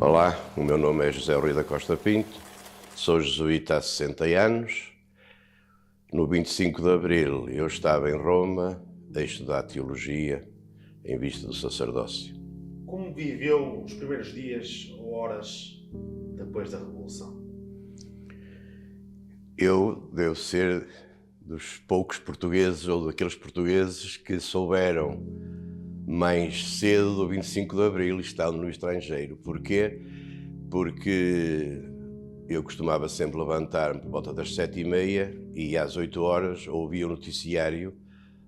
Olá, o meu nome é José Rui da Costa Pinto, sou jesuíta há 60 anos. No 25 de Abril eu estava em Roma a estudar Teologia em vista do sacerdócio. Como viveu os primeiros dias ou horas depois da Revolução? Eu devo ser dos poucos portugueses ou daqueles portugueses que souberam mais cedo do 25 de Abril, estando no estrangeiro. Porquê? Porque eu costumava sempre levantar-me por volta das 7h30 e às 8 horas ouvia o noticiário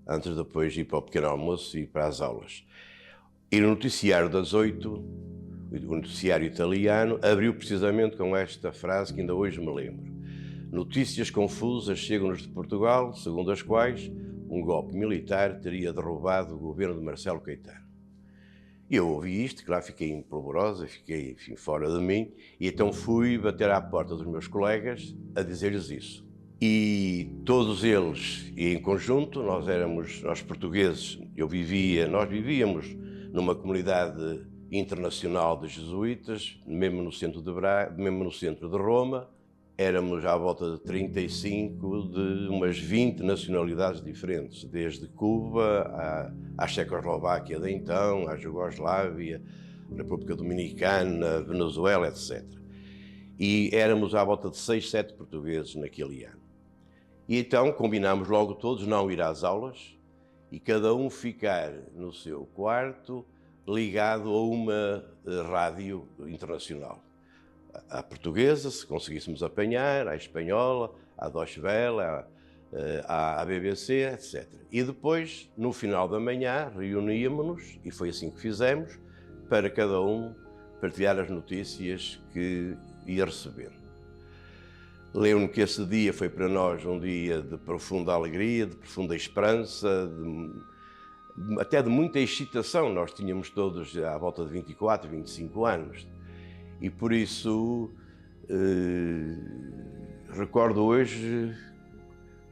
antes de depois ir para o pequeno almoço e para as aulas. E no noticiário das 8, o noticiário italiano, abriu precisamente com esta frase que ainda hoje me lembro. Notícias confusas chegam-nos de Portugal, segundo as quais um golpe militar teria derrubado o governo de Marcelo Caetano. E eu ouvi isto, claro, fiquei empolvorosa, fiquei, enfim, fora de mim, e então fui bater à porta dos meus colegas a dizer-lhes isso. E todos eles, e em conjunto, nós portugueses, nós vivíamos numa comunidade internacional de jesuítas, mesmo no centro de Roma. Éramos à volta de 35 de umas 20 nacionalidades diferentes, desde Cuba à Checoslováquia de então, à Jugoslávia, República Dominicana, Venezuela, etc. E éramos à volta de 6, 7 portugueses naquele ano. E então combinámos logo todos não ir às aulas e cada um ficar no seu quarto ligado a uma rádio internacional. À portuguesa, se conseguíssemos apanhar, à espanhola, à Deutsche Welle, à BBC, etc. E depois, no final da manhã, reuníamos-nos, e foi assim que fizemos, para cada um partilhar as notícias que ia recebendo. Lembro-me que esse dia foi para nós um dia de profunda alegria, de profunda esperança, até de muita excitação. Nós tínhamos todos à volta de 24, 25 anos. E por isso recordo hoje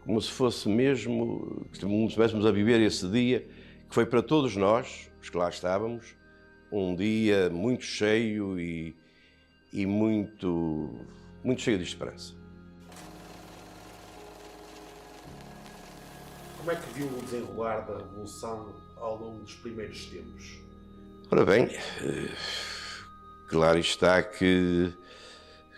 como se fosse mesmo, como se estivéssemos a viver esse dia, que foi para todos nós, os que lá estávamos, um dia muito cheio e muito cheio de esperança. Como é que viu o desenrolar da Revolução ao longo dos primeiros tempos? Ora bem, claro está que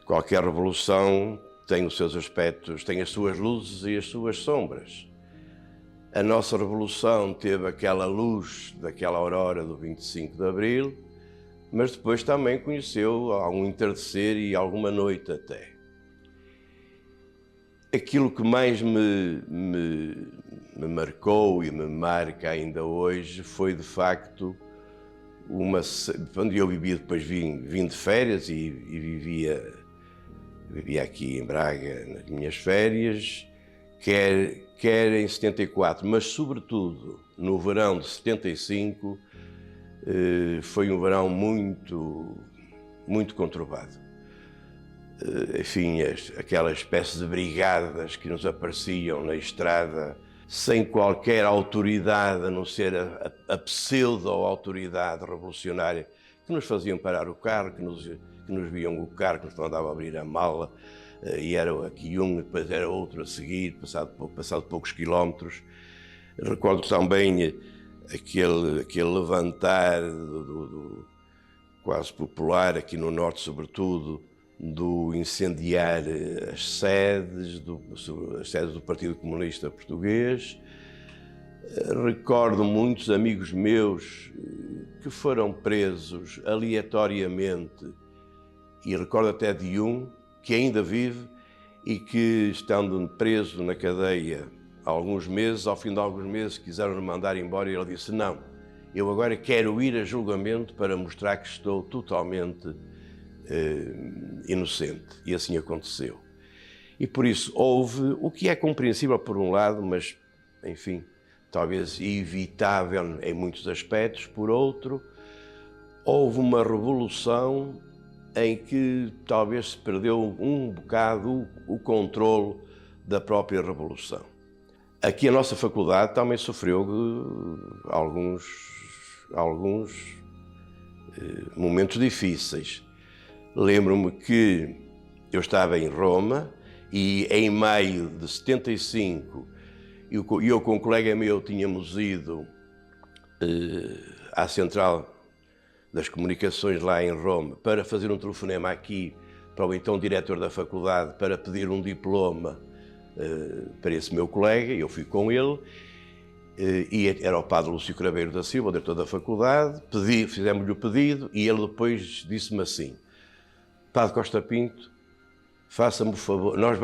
qualquer revolução tem os seus aspectos, tem as suas luzes e as suas sombras. A nossa revolução teve aquela luz daquela aurora do 25 de Abril, mas depois também conheceu algum entardecer e alguma noite até. Aquilo que mais me marcou e me marca ainda hoje foi, de facto, quando eu vivia, depois vim de férias e vivia aqui em Braga nas minhas férias, quer em 74, mas sobretudo no verão de 75, foi um verão muito conturbado. Enfim, aquelas espécies de brigadas que nos apareciam na estrada, sem qualquer autoridade, a não ser a pseudo-autoridade revolucionária, que nos faziam parar o carro, que nos viam o carro, que nos mandavam abrir a mala, e era aqui um, depois era outro a seguir, passado poucos quilómetros. Recordo também aquele levantar quase popular, aqui no norte sobretudo, do incendiar as sedes do Partido Comunista Português. Recordo muitos amigos meus que foram presos aleatoriamente, e recordo até de um que ainda vive e que, estando preso na cadeia há alguns meses, ao fim de alguns meses quiseram-me mandar embora, e ele disse: não, eu agora quero ir a julgamento para mostrar que estou totalmente inocente. E assim aconteceu. E por isso houve, o que é compreensível por um lado, mas, enfim, talvez evitável em muitos aspectos, por outro, houve uma revolução em que talvez se perdeu um bocado o controle da própria revolução. Aqui a nossa faculdade também sofreu alguns momentos difíceis. Lembro-me que eu estava em Roma e em maio de 75, eu com um colega meu tínhamos ido à central das comunicações lá em Roma para fazer um telefonema aqui para o então diretor da faculdade para pedir um diploma para esse meu colega. Eu fui com ele e era o padre Lúcio Craveiro da Silva, o diretor da faculdade. Fizemos-lhe o pedido e ele depois disse-me assim: Padre Costa Pinto, faça-me o favor, nós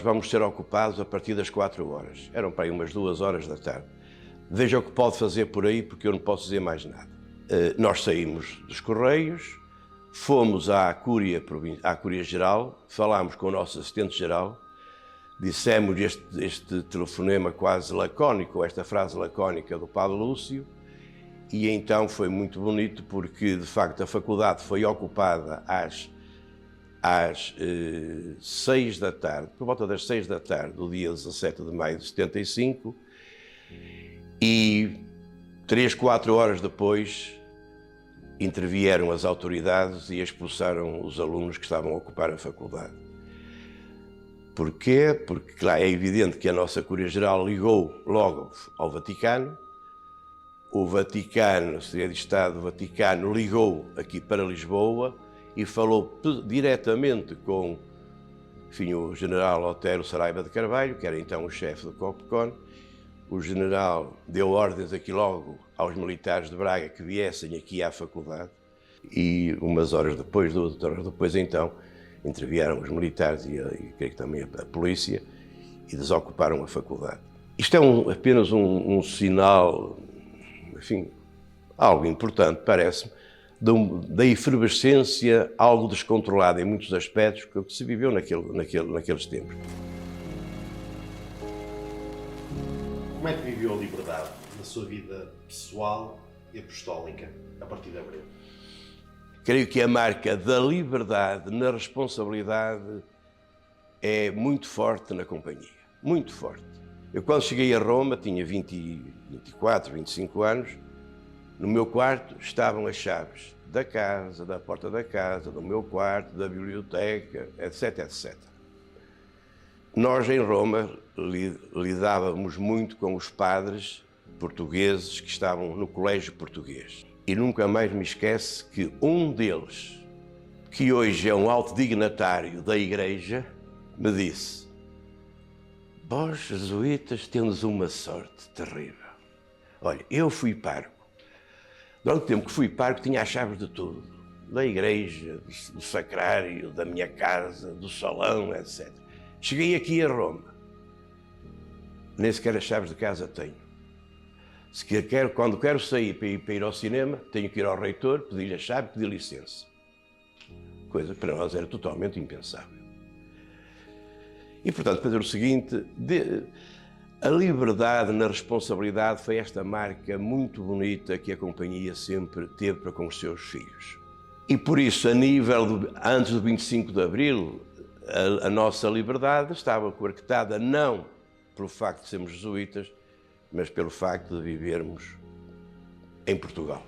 vamos ser ocupados a partir das 4 horas. Eram para aí umas 2 horas da tarde. Veja o que pode fazer por aí, porque eu não posso dizer mais nada. Nós saímos dos Correios, fomos à Cúria Geral, falámos com o nosso assistente-geral, dissemos este telefonema quase lacónico, esta frase lacónica do Padre Lúcio, e então foi muito bonito, porque de facto a faculdade foi ocupada às 6 da tarde, por volta das 6 da tarde, do dia 17 de maio de 75, e 3, 4 horas depois intervieram as autoridades e expulsaram os alunos que estavam a ocupar a faculdade. Porquê? Porque, claro, é evidente que a nossa Cúria-Geral ligou logo ao Vaticano. O Vaticano, a Secretaria de Estado do Vaticano, ligou aqui para Lisboa e falou diretamente com, enfim, o general Otero Saraiva de Carvalho, que era então o chefe do COPCON. O general deu ordens aqui logo aos militares de Braga que viessem aqui à faculdade e umas horas depois, 2 horas depois, então, intervieram os militares e creio que também a polícia e desocuparam a faculdade. Isto é apenas um sinal, enfim, algo importante, parece-me, da efervescência algo descontrolada em muitos aspectos que se viveu naqueles tempos. Como é que viveu a liberdade na sua vida pessoal e apostólica a partir de abril? Creio que a marca da liberdade na responsabilidade é muito forte na companhia, muito forte. Eu quando cheguei a Roma, tinha 24, 25 anos, no meu quarto estavam as chaves da casa, da porta da casa, do meu quarto, da biblioteca, etc, etc. Nós, em Roma, lidávamos muito com os padres portugueses que estavam no colégio português. E nunca mais me esquece que um deles, que hoje é um alto dignatário da Igreja, me disse: vós, jesuítas, tendes uma sorte terrível. Olha, eu fui parco. Durante o tempo que fui parco, tinha as chaves de tudo. Da igreja, do sacrário, da minha casa, do salão, etc. Cheguei aqui a Roma, nem sequer as chaves de casa tenho. Quando quero sair para ir ao cinema, tenho que ir ao reitor, pedir-lhe a chave, pedir licença. Coisa que para nós era totalmente impensável. E, portanto, fazer o seguinte, a liberdade na responsabilidade foi esta marca muito bonita que a companhia sempre teve para com os seus filhos. E por isso, antes do 25 de Abril, a nossa liberdade estava coartada não pelo facto de sermos jesuítas, mas pelo facto de vivermos em Portugal,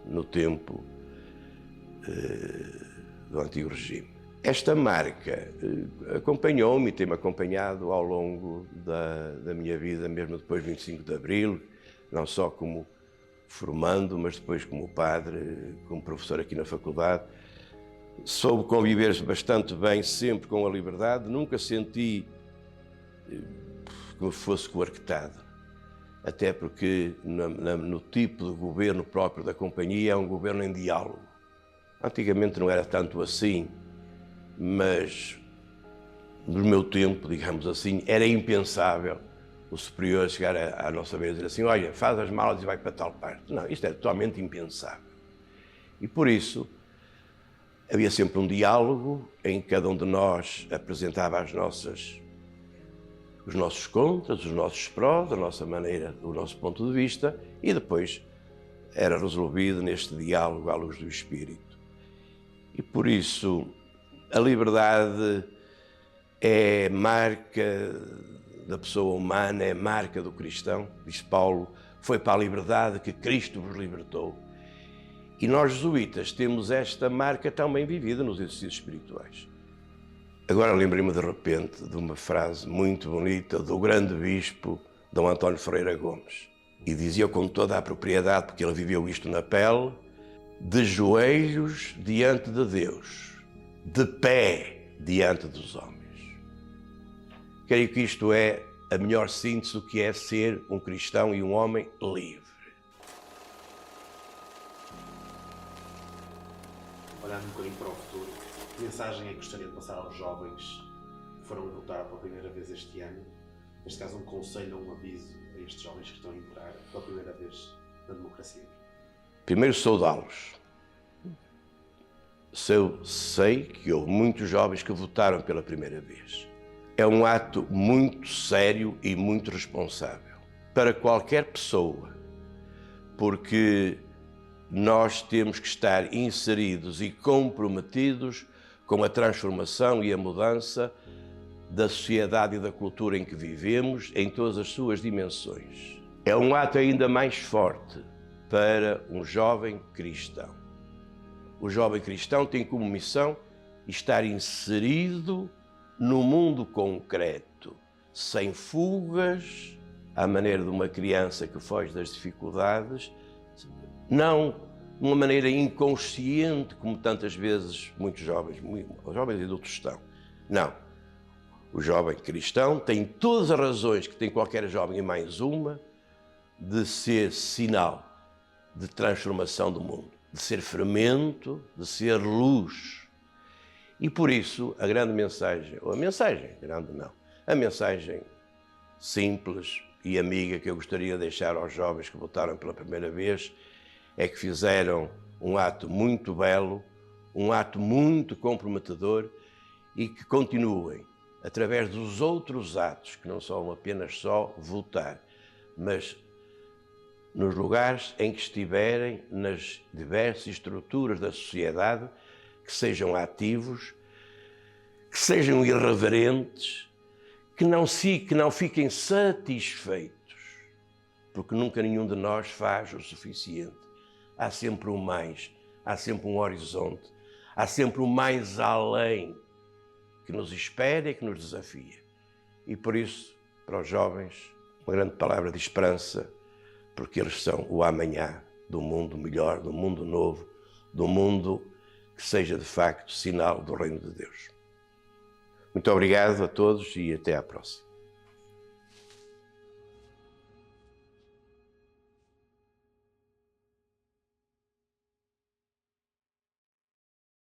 no tempo do antigo regime. Esta marca acompanhou-me e tem-me acompanhado ao longo da minha vida, mesmo depois do 25 de Abril, não só como formando, mas depois como padre, como professor aqui na faculdade. Soube conviver bastante bem sempre com a liberdade, nunca senti que me fosse coartado, até porque no tipo de governo próprio da companhia é um governo em diálogo. Antigamente não era tanto assim, mas no meu tempo, digamos assim, era impensável o superior chegar à nossa vez e dizer assim: olha, faz as malas e vai para tal parte. Não, isto é totalmente impensável. E por isso havia sempre um diálogo em que cada um de nós apresentava os nossos contras, os nossos prós, a nossa maneira, o nosso ponto de vista, e depois era resolvido neste diálogo à luz do Espírito. E por isso a liberdade é marca da pessoa humana, é marca do cristão. Diz Paulo: foi para a liberdade que Cristo vos libertou. E nós jesuítas temos esta marca tão bem vivida nos exercícios espirituais. Agora lembrei-me de repente de uma frase muito bonita do grande bispo Dom António Ferreira Gomes. E dizia com toda a propriedade, porque ele viveu isto na pele: de joelhos diante de Deus, de pé diante dos homens. Creio que isto é a melhor síntese do que é ser um cristão e um homem livre. Olhando um bocadinho para o futuro, que mensagem é que gostaria de passar aos jovens que foram votar pela primeira vez este ano? Neste caso, um conselho ou um aviso a estes jovens que estão a entrar pela primeira vez na democracia. Primeiro, saudá-los. Eu sei que houve muitos jovens que votaram pela primeira vez. É um ato muito sério e muito responsável para qualquer pessoa, porque nós temos que estar inseridos e comprometidos com a transformação e a mudança da sociedade e da cultura em que vivemos, em todas as suas dimensões. É um ato ainda mais forte para um jovem cristão. O jovem cristão tem como missão estar inserido no mundo concreto, sem fugas, à maneira de uma criança que foge das dificuldades, não de uma maneira inconsciente, como tantas vezes muitos jovens e adultos estão. Não. O jovem cristão tem todas as razões que tem qualquer jovem e mais uma de ser sinal de transformação do mundo, de ser fermento, de ser luz. E por isso a grande mensagem, ou a mensagem grande não, a mensagem simples e amiga que eu gostaria de deixar aos jovens que votaram pela primeira vez é que fizeram um ato muito belo, um ato muito comprometedor e que continuem através dos outros atos, que não são apenas só votar, mas nos lugares em que estiverem, nas diversas estruturas da sociedade, que sejam ativos, que sejam irreverentes, que não fiquem satisfeitos, porque nunca nenhum de nós faz o suficiente. Há sempre um mais, há sempre um horizonte, há sempre um mais além que nos espera e que nos desafia. E por isso, para os jovens, uma grande palavra de esperança, porque eles são o amanhã do mundo melhor, do mundo novo, do mundo que seja de facto sinal do reino de Deus. Muito obrigado a todos e até à próxima.